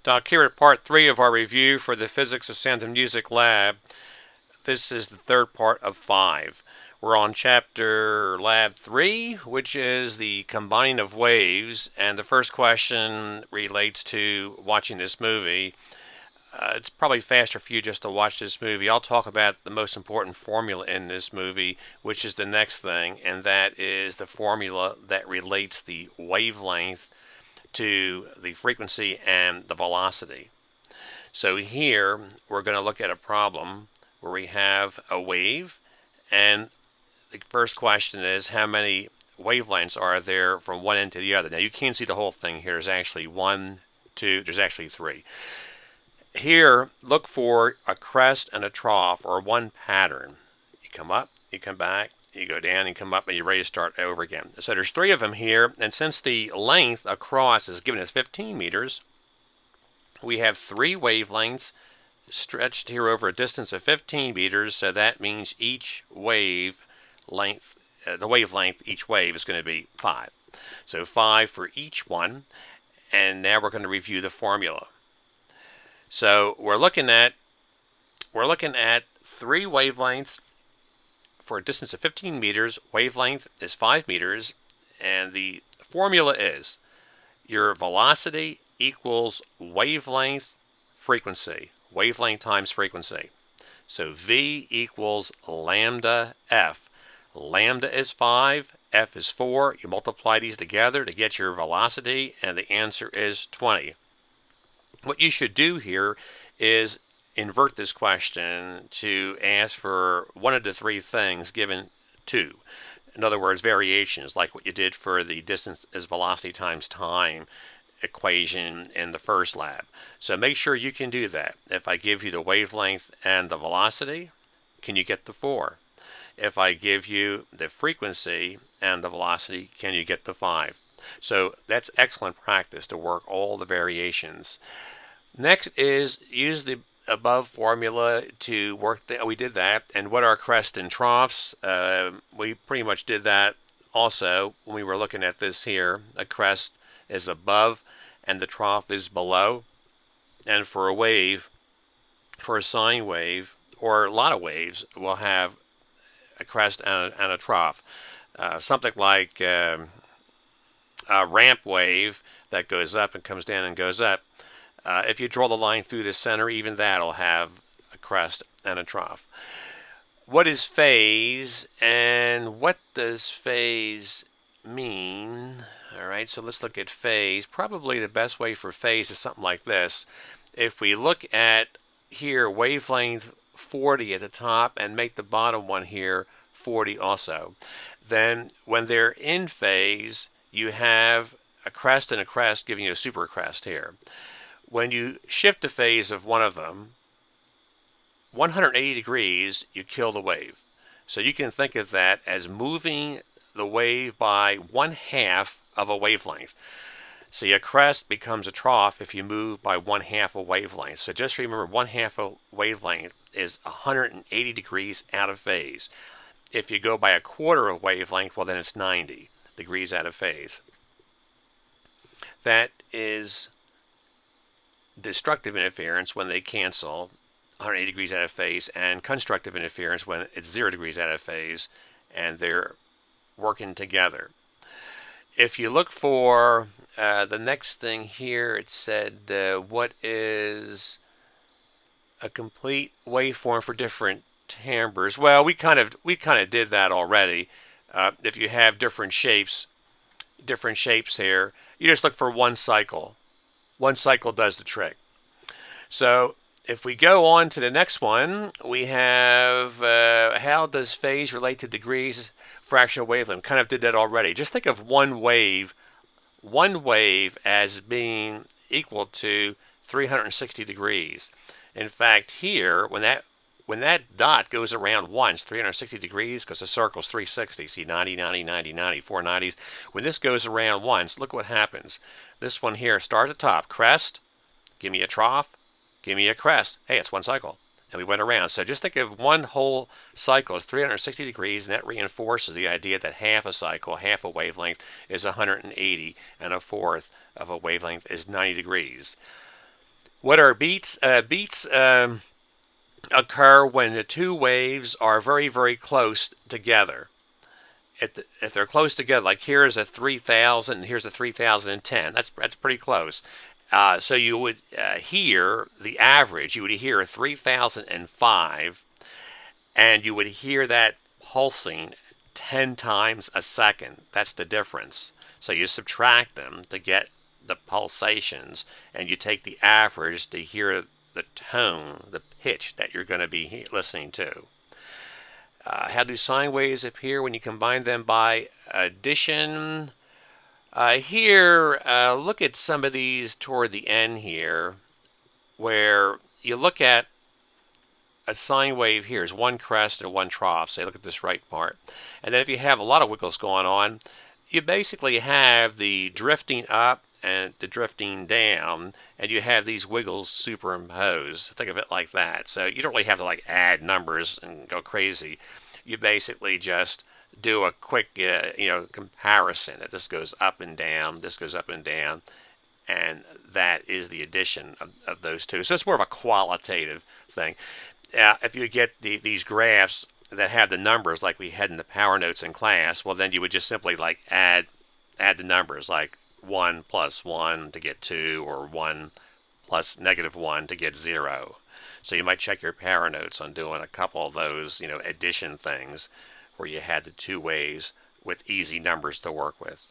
Doc, here at part 3 of our review for the Physics of Sound and Music Lab. This is the third part of 5. We're on chapter lab 3, which is the combining of waves, and the first question relates to watching this movie. It's probably faster for you just to watch this movie. I'll talk about the most important formula in this movie, which is the next thing, and that is the formula that relates the wavelength to the frequency and the velocity. So here we're going to look at a problem where we have a wave, and the first question is how many wavelengths are there from one end to the other. Now you can't see the whole thing here. There's actually there's actually 3. Here, look for a crest and a trough, or one pattern. You come up, you come back, you go down, you come up, and you're ready to start over again. So there's 3 of them here, and since the length across is given as 15 meters, we have 3 wavelengths stretched here over a distance of 15 meters, so that means each wave length, the wavelength, each wave is going to be 5. So 5 for each one, and now we're going to review the formula. So we're looking at 3 wavelengths for a distance of 15 meters. Wavelength is 5 meters, and the formula is your velocity equals wavelength frequency. Wavelength times frequency. So V equals lambda F. Lambda is 5, F is 4. You multiply these together to get your velocity, and the answer is 20. What you should do here is invert this question to ask for one of the 3 things given 2. In other words, variations, like what you did for the distance is velocity times time equation in the first lab. So make sure you can do that. If I give you the wavelength and the velocity, can you get the 4? If I give you the frequency and the velocity, can you get the 5? So that's excellent practice to work all the variations. Next is use the above formula to work we did that, and what are crests and troughs? We pretty much did that also when we were looking at this here. A crest is above and the trough is below, and for a wave, for a sine wave, or a lot of waves, we'll have a crest and a trough. Something like a ramp wave that goes up and comes down and goes up. If you draw the line through the center, even that'll have a crest and a trough. What is phase, and what does phase mean? All right, so let's look at phase. Probably the best way for phase is something like this. If we look at here, wavelength 40 at the top, and make the bottom one here 40 also, then when they're in phase, you have a crest and a crest giving you a super crest here. When you shift the phase of one of them 180 degrees, you kill the wave. So you can think of that as moving the wave by 1/2 of a wavelength. See, a crest becomes a trough if you move by 1/2 a wavelength. So just remember, 1/2 a wavelength is 180 degrees out of phase. If you go by a quarter of wavelength, well, then it's 90 degrees out of phase. That is destructive interference when they cancel, 180 degrees out of phase, and constructive interference when it's 0 degrees out of phase and they're working together. If you look for the next thing here, it said what is a complete waveform for different timbres. Well, we kind of did that already. If you have different shapes here, you just look for one cycle. One cycle does the trick. So if we go on to the next one, we have how does phase relate to degrees fractional wavelength? Kind of did that already. Just think of one wave as being equal to 360 degrees. In fact, here, when that dot goes around once, 360 degrees, because the circle's 360, see 90, 90, 90, 90, 4 90s. When this goes around once, look what happens. This one here starts at the top, crest, give me a trough, give me a crest. Hey, it's one cycle. And we went around. So just think of one whole cycle as 360 degrees, and that reinforces the idea that half a cycle, half a wavelength, is 180, and a fourth of a wavelength is 90 degrees. What are beats? Beats occur when the two waves are very, very close together. If they're close together, like here's a 3000 and here's a 3010, that's pretty close. So you would hear the average. You would hear a 3005, and you would hear that pulsing 10 times a second. That's the difference. So you subtract them to get the pulsations, and you take the average to hear the tone, the pitch that you're going to be listening to. How do sine waves appear when you combine them by addition? Here, look at some of these toward the end here, where you look at a sine wave here is one crest and one trough. Say, look at this right part. And then if you have a lot of wiggles going on, you basically have the drifting up and the drifting down, and you have these wiggles superimposed. Think of it like that. So you don't really have to like add numbers and go crazy. You basically just do a quick, comparison that this goes up and down, this goes up and down, and that is the addition of those two. So it's more of a qualitative thing. If you get these graphs that have the numbers like we had in the power notes in class, well, then you would just simply like add the numbers, like 1 plus 1 to get 2, or 1 plus -1 to get 0. So you might check your power notes on doing a couple of those, addition things where you had the two ways with easy numbers to work with.